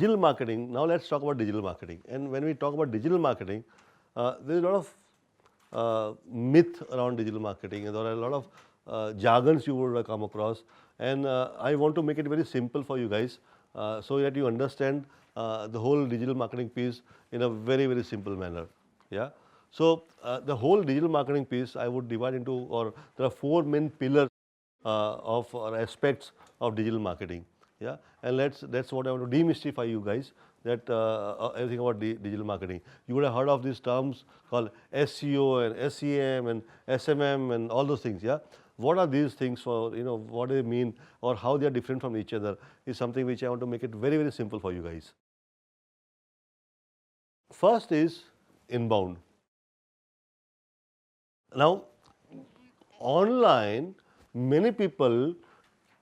digital marketing, now let's talk about digital marketing. And when we talk about digital marketing, there is a lot of myth around digital marketing, and there are a lot of jargons you would come across. And I want to make it very simple for you guys so that you understand the whole digital marketing piece in a very, very simple manner. Yeah. So the whole digital marketing piece I would divide into, or there are 4 main pillars of or aspects of digital marketing. Yeah, and that's what I want to demystify you guys, that everything about digital marketing. You would have heard of these terms called SEO and SEM and SMM and all those things. Yeah, what are these things for? What do they mean, or how they are different from each other is something which I want to make it very, very simple for you guys. First is inbound. Now, online, many people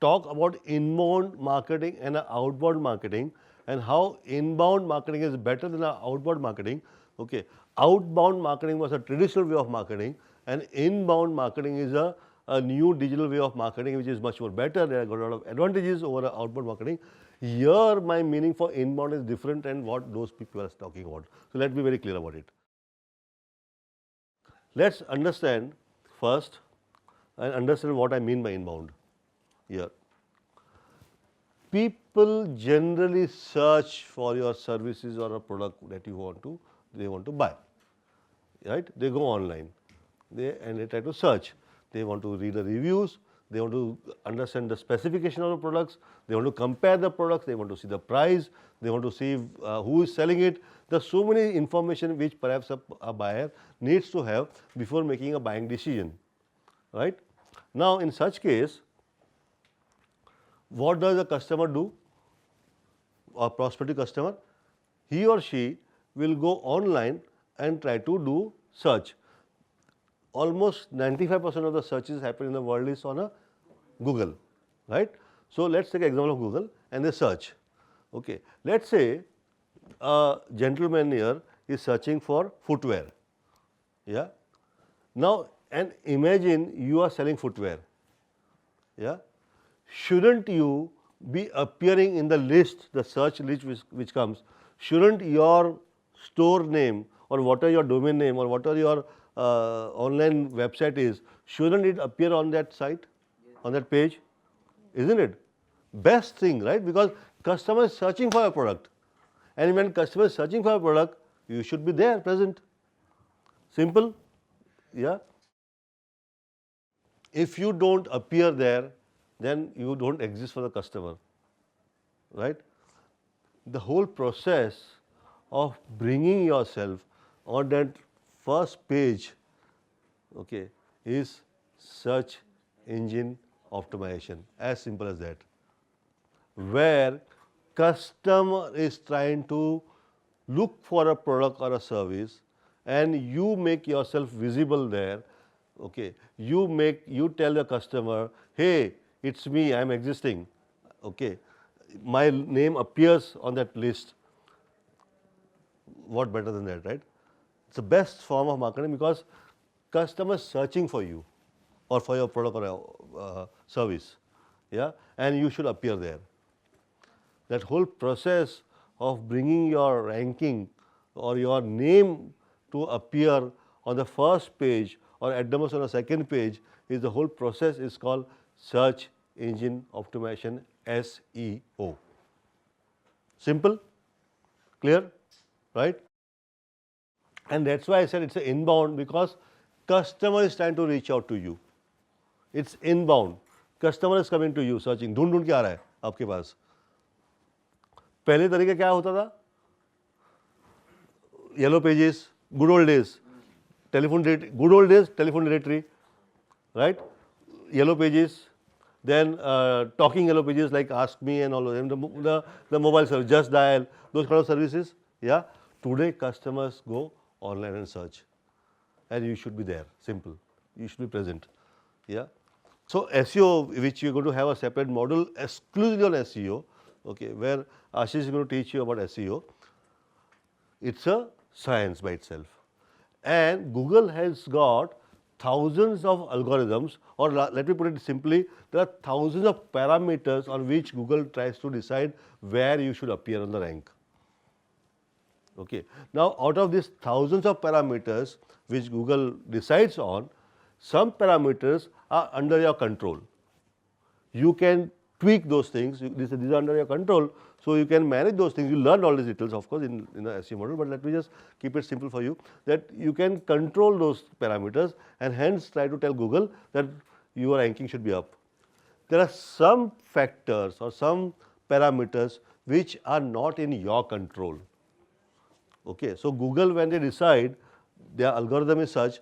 talk about inbound marketing and outbound marketing, and how inbound marketing is better than outbound marketing. Okay, outbound marketing was a traditional way of marketing, and inbound marketing is a new digital way of marketing which is much more better. There are a lot of advantages over outbound marketing. Here, my meaning for inbound is different, and what those people are talking about. So let's be very clear about it. Let's understand first and understand what I mean by inbound here. People generally search for your services or a product that they want to buy, right? They go online, and they try to search. They want to read the reviews, they want to understand the specification of the products, they want to compare the products, they want to see the price, they want to see who is selling it. There's so many information which perhaps a buyer needs to have before making a buying decision, right? Now, in such case, what does a customer do, or prospective customer? He or she will go online and try to do search. Almost 95% of the searches happen in the world is on a Google, right? So let's take an example of Google, and they search. Okay, let's say a gentleman here is searching for footwear. Yeah. Now, and imagine you are selling footwear. Yeah. Shouldn't you be appearing in the list, the search list which comes? Shouldn't your store name, or whatever your domain name, or whatever your online website is, shouldn't it appear on that site, on that page? Isn't it? Best thing, right? Because customer is searching for a product, and when customer is searching for a product, you should be there present. Simple. Yeah. If you don't appear there, then you don't exist for the customer, right? The whole process of bringing yourself on that first page, okay, is search engine optimization, as simple as that, where customer is trying to look for a product or a service, and you make yourself visible there. Okay, you tell the customer, hey, it's me, I'm existing. Okay, my name appears on that list. What better than that, right? It's the best form of marketing, because customers searching for you or for your product or service. Yeah, and you should appear there. That whole process of bringing your ranking or your name to appear on the first page, or at the most on the second page, is the whole process is called search engine optimization, SEO. Simple, clear, right? And that's why I said it's an inbound, because customer is trying to reach out to you. It's inbound. Customer is coming to you searching, ढूंढ के आ रहा है आपके पास. पहले तरीका क्या होता था? Yellow pages, good old days, telephone directory, right? Yellow pages, then talking yellow pages like Ask Me and all of them, the mobile service, Just Dial, those kind of services. Yeah. Today customers go online and search, and you should be there. Simple. You should be present. Yeah. So SEO, which you're going to have a separate model exclusively on SEO, okay, where Ashish is going to teach you about SEO. It's a science by itself. And Google has got thousands of algorithms, or let me put it simply, there are thousands of parameters on which Google tries to decide where you should appear on the rank. Okay. Now, out of these thousands of parameters which Google decides on, some parameters are under your control. You can tweak those things. These are under your control, so you can manage those things. You learn all these details, of course, in the SEO model, but let me just keep it simple for you, that you can control those parameters and hence try to tell Google that your ranking should be up. There are some factors or some parameters which are not in your control. Okay. So, Google, when they decide, their algorithm is such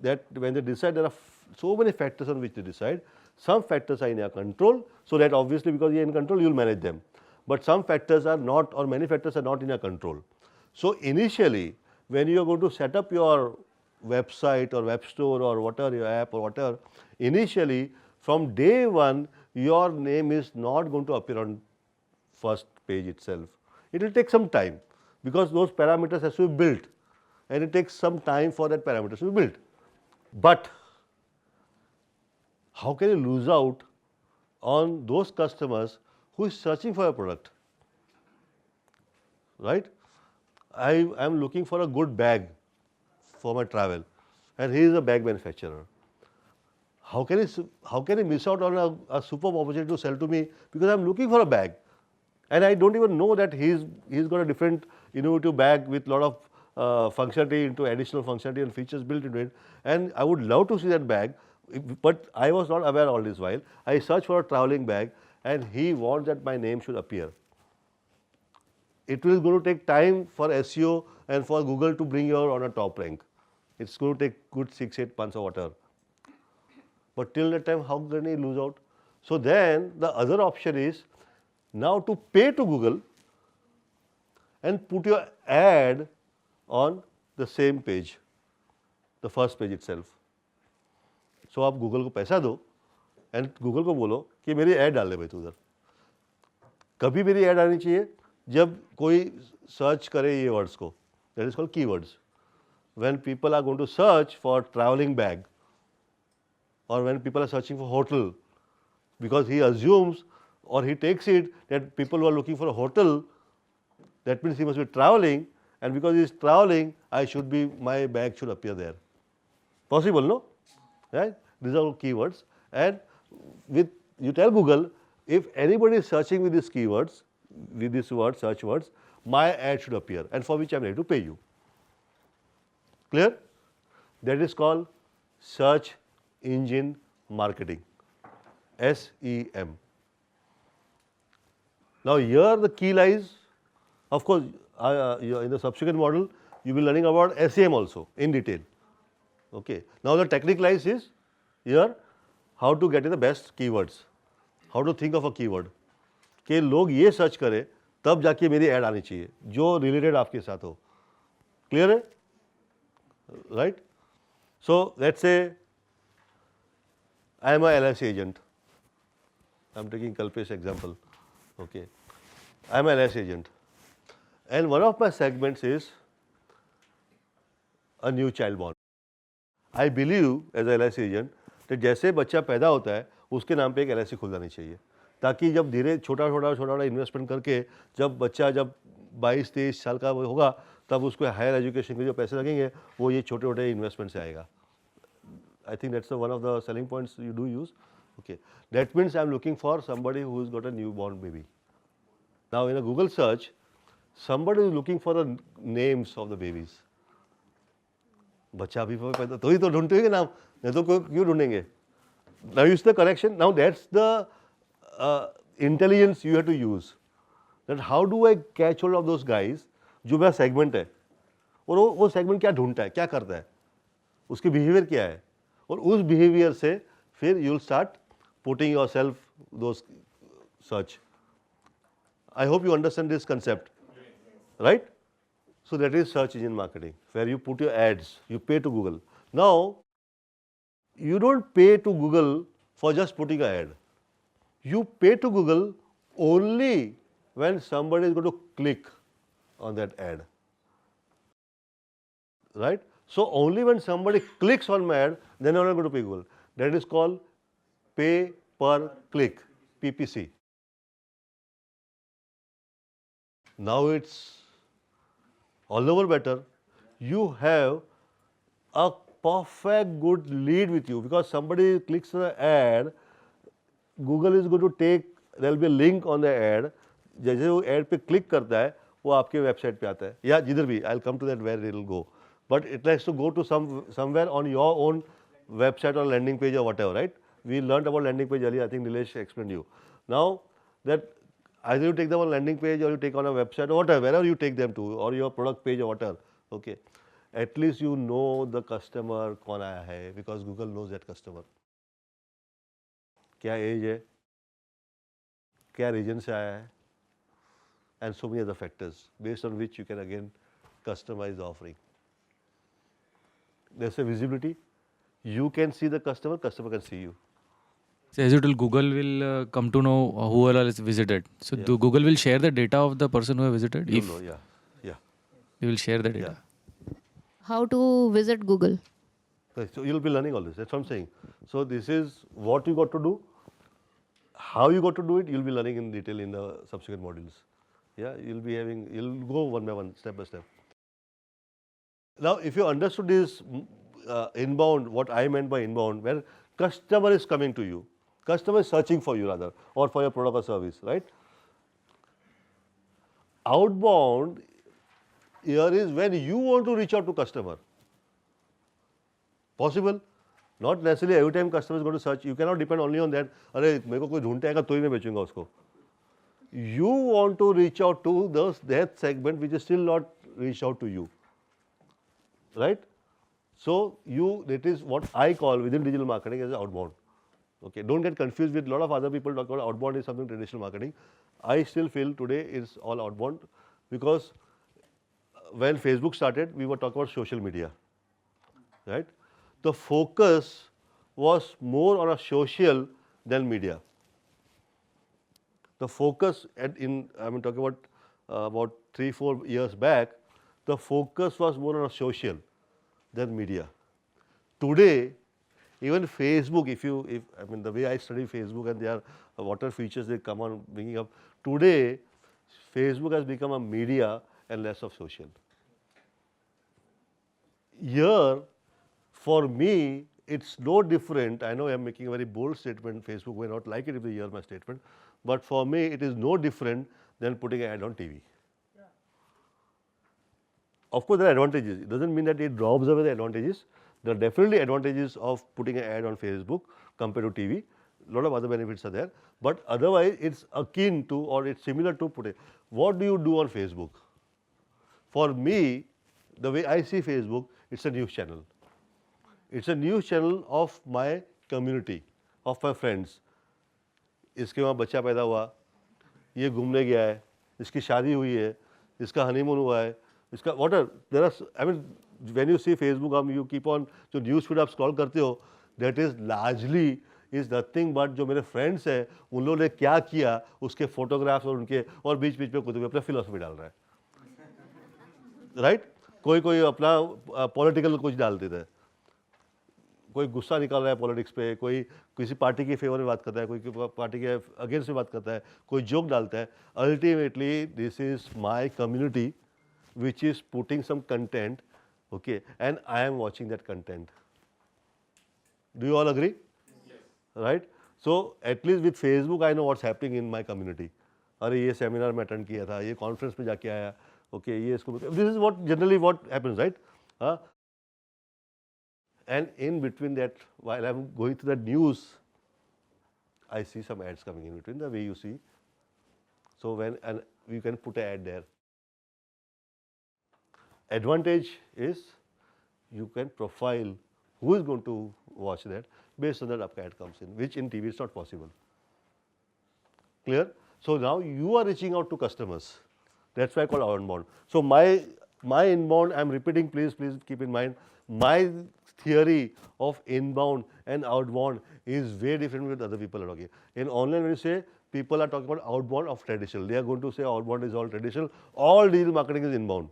that when they decide, there are so many factors on which they decide. Some factors are in your control, so that obviously because you are in control, you will manage them. But some factors are not, or many factors are not in your control. So, initially when you are going to set up your website or web store or whatever, your app or whatever, initially from day one your name is not going to appear on first page itself. It will take some time, because those parameters has to be built, and it takes some time for that parameters to be built. But how can you lose out on those customers who is searching for a product, right? I am looking for a good bag for my travel, and he is a bag manufacturer. How can he miss out on a superb opportunity to sell to me because I am looking for a bag, and I don't even know that he's got a different innovative bag with lot of functionality, into additional functionality and features built into it, and I would love to see that bag, but I was not aware all this while. I searched for a traveling bag and he wants that my name should appear. It will going to take time for SEO and for Google to bring you on a top rank. It's going to take good 6-8 months or whatever. But till that time, how can you lose out? So then the other option is now to pay to Google and put your ad on the same page, the first page itself. So आप Google को पैसा दो and Google को बोलो कि मेरी add डाल दे भाई तू उधर. कभी मेरी ऐड आनी चाहिए जब कोई सर्च करे ये वर्ड्स को, that is called keywords. When people are going to search for travelling bag, or when people are searching for hotel, because he assumes or he takes it that people who are looking for a hotel, that means he must be traveling, and because he is traveling, my bag should appear there. Possible, no? Right? These are all keywords, and you tell Google, if anybody is searching with these keywords, with this word, search words, my ad should appear, and for which I am ready to pay you. Clear? That is called search engine marketing, SEM. Now here the key lies, of course, in the subsequent model you will be learning about SEM also in detail. Okay. Now the technique lies is here how to get in the best keywords, how to think of a keyword कि लोग ये search करें तब जाके मेरी add आनी चाहिए जो रिलेटेड आपके साथ हो. क्लियर है? Right. So let's say I am a LIC agent. I am taking Kalpesh example. Okay. I am a LIC agent. And one of my segments is a new child born. I believe as a LIC agent that जैसे बच्चा पैदा होता है उसके नाम पे एक LIC खुल जानी चाहिए ताकि जब धीरे छोटा इन्वेस्टमेंट करके जब बच्चा जब 22-23 साल का होगा तब उसको हायर एजुकेशन के जो पैसे लगेंगे वो ये छोटे इन्वेस्टमेंट से आएगा. I think that's one of the selling points you do use. Okay. That means I am looking for somebody who has got a newborn baby. Now in a Google search, somebody is looking for the names of the babies. बच्चा अभी पैदा तो ही तो ढूंढते नाम, नहीं तो क्यों ढूंढेंगे? Now use the correction. Now that's the intelligence you have to use. That how do I catch hold of those guys जो मेरा segment है और वो segment क्या ढूंढता है, क्या करता है, उसकी behavior क्या है, और उस बिहेवियर से फिर you will start putting yourself those search. I hope you understand this concept, right? So that is search engine marketing, where you put your ads, you pay to Google. Now you don't pay to Google for just putting an ad. You pay to Google only when somebody is going to click on that ad, right? So only when somebody clicks on my ad, then I'm going to pay Google. That is called pay per click, PPC. Now it's all over better. You have a perfect good lead with you because somebody clicks on the ad, Google is going to take, there will be a link on the ad. जैसे वो ad पे click करता है, वो आपके website पे आता है या जिधर भी. I'll come to that where it will go. But it has to go to somewhere on your own website or landing page or whatever, right? We learned about landing page earlier. I think Nilesh explained you. Now that either you take them on landing page or you take on a website or whatever, wherever you take them to, or your product page or whatever. Okay, at least you know the customer कौन आया है because Google knows that customer. क्या as है, क्या reason से आया है, and so many other factors based on which you can again customize the offering. There's a visibility. You can see the customer, customer can see you. So as you told, Google will come to know who all has visited. So Google will share the data of the person who has visited? You know, yeah. They will share the data. Yeah. How to visit Google? So you'll be learning all this. That's what I'm saying. So this is what you got to do. How you got to do it, you'll be learning in detail in the subsequent modules. Yeah, you'll go one by one, step by step. Now, if you understood this inbound, what I meant by inbound, where customer is coming to you, customer is searching for you rather, or for your product or service, right? Outbound here is when you want to reach out to customer. Possible. Not necessarily every time customer is going to search. You cannot depend only on that. अरे मेरे को कोई ढूंढते आएगा तो ही मैं बेचूंगा उसको. You want to reach out to that segment which is still not reached out to you, right? So that is what I call within digital marketing as outbound. Okay, don't get confused with a lot of other people talk about outbound is something traditional marketing. I still feel today is all outbound because when Facebook started, we were talking about social media, right? The focus was more on a social than media. The focus talking about 3-4 years back, the focus was more on a social than media. Today, even Facebook, the way I study Facebook and their whatever features they come on bringing up, today Facebook has become a media and less of social. Here, for me, it's no different. I know I'm making a very bold statement. Facebook may not like it if they hear my statement, but for me, it is no different than putting an ad on TV. Yeah. Of course, there are advantages. It doesn't mean that it drops away the advantages. There are definitely advantages of putting an ad on Facebook compared to TV. A lot of other benefits are there, but otherwise, it's akin to or it's similar to putting. What do you do on Facebook? For me, the way I see Facebook, it's a news channel. It's a news channel of my community, of my friends. इसके वहाँ बच्चा पैदा हुआ, ये घूमने गया है, इसकी शादी हुई है, इसका हनीमून हुआ है, इसका whatever. There are, when you see Facebook, you keep on जो news feed आप scroll करते हो, that is largely is nothing but जो मेरे friends हैं, उन लोगों ने क्या किया, उसके photographs और उनके और बीच-बीच में कुछ अपना philosophy डाल रहा है, right? कोई अपना political कुछ डाल देता है. कोई गुस्सा निकाल रहा है पॉलिटिक्स पे, कोई किसी पार्टी के फेवर में बात करता है, कोई पार्टी के अगेंस्ट में बात करता है, कोई जोक डालता है. Ultimately this is my community which is putting some content, okay, and I am watching that content. Do you all agree? Yes. Right? So at least with Facebook I know what's happening in my community. अरे ये seminar में attend किया था, ये conference में जाके आया, okay, ये इसको, this is what generally what happens, right? And in between that, while I'm going through the news, I see some ads coming in between the way you see. So and you can put an ad there. Advantage is you can profile who is going to watch that. Based on that, आपका ad comes in, which in TV is not possible. Clear? So now you are reaching out to customers. That's why I call outbound. So my inbound, I'm repeating, please keep in mind, my theory of inbound and outbound is very different with other people are talking. In online, when you say people are talking about outbound of traditional, they are going to say outbound is all traditional. All digital marketing is inbound.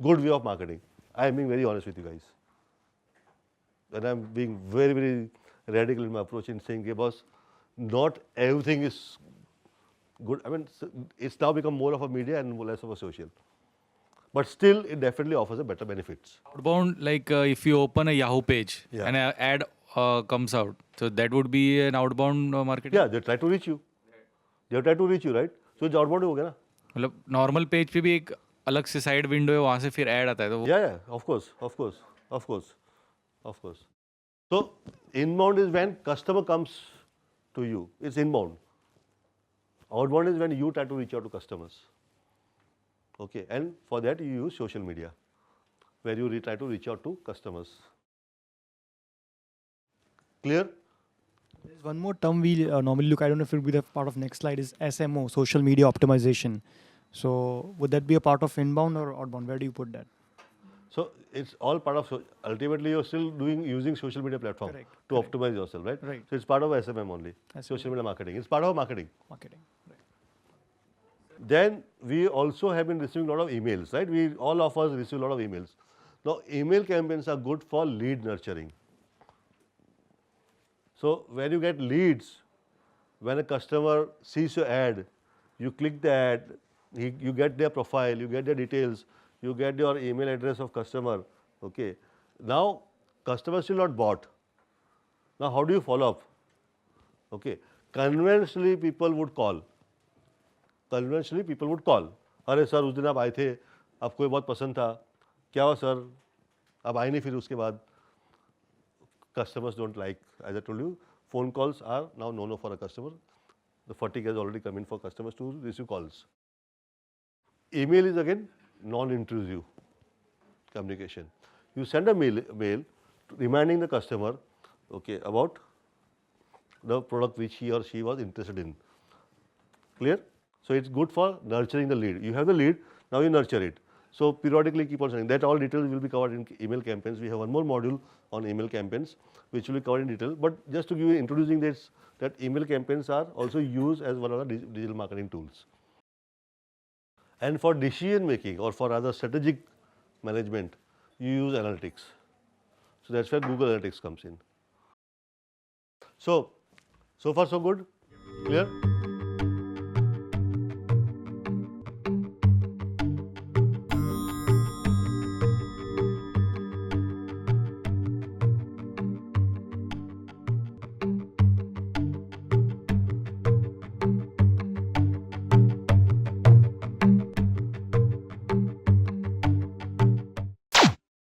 Good way of marketing. I am being very honest with you guys. And I'm being very, very radical in my approach in saying, hey, boss, not everything is good. I mean, it's now become more of a media and less of a social. But still, it definitely offers a better benefits. Outbound, like if you open a Yahoo page Yeah. and an ad comes out, so that would be an outbound marketing. Yeah, they try to reach you. They try to reach you, right? So it's outbound हो गया ना? मतलब normal page पे भी एक अलग से side window है, वहाँ से फिर ऐड आता है तो Yeah, yeah, of course, of course, of course, of course. So inbound is when customer comes to you. It's inbound. Outbound is when you try to reach out to customers. Okay, and for that you use social media, where you try to reach out to customers. Clear? There's one more term we normally look. I don't know if it will be the part of next slide. Is SMO, social media optimization. So would that be a part of inbound or outbound? Where do you put that? So it's all part of. Ultimately, you're still using social media platform Correct, to correct. optimize yourself, right? Right. So it's part of SMM only. Social media marketing. It's part of marketing. Marketing. Right. Then we also have been receiving a lot of emails, right? We all of us receive a lot of emails. Now, email campaigns are good for lead nurturing. So when you get leads, when a customer sees your ad, you click the ad, you get their profile, you get their details, you get your email address of customer. Okay. Now, customer still not bought. Now, how do you follow up? Okay. Conventionally, people would call. Conventionally, people would call. अरे sir उस दिन आप आए थे, आपको ये बहुत पसंद था, क्या हुआ सर, आप आए नहीं फिर उसके बाद. Customers don't like, as I told you, phone calls are now no for a customer. The fatigue has already come in for customers to receive calls. Email is again non-intrusive communication. You send a mail reminding the customer, okay, about the product which he or she was interested in. Clear? So it's good for nurturing the lead. You have the lead, now you nurture it. So periodically keep on sending. That all details will be covered in email campaigns. We have one more module on email campaigns, which will be covered in detail. But just to give you introducing this, that email campaigns are also used as one of the digital marketing tools. And for decision making or for other strategic management, you use analytics. So that's where Google Analytics comes in. So far so good? Clear?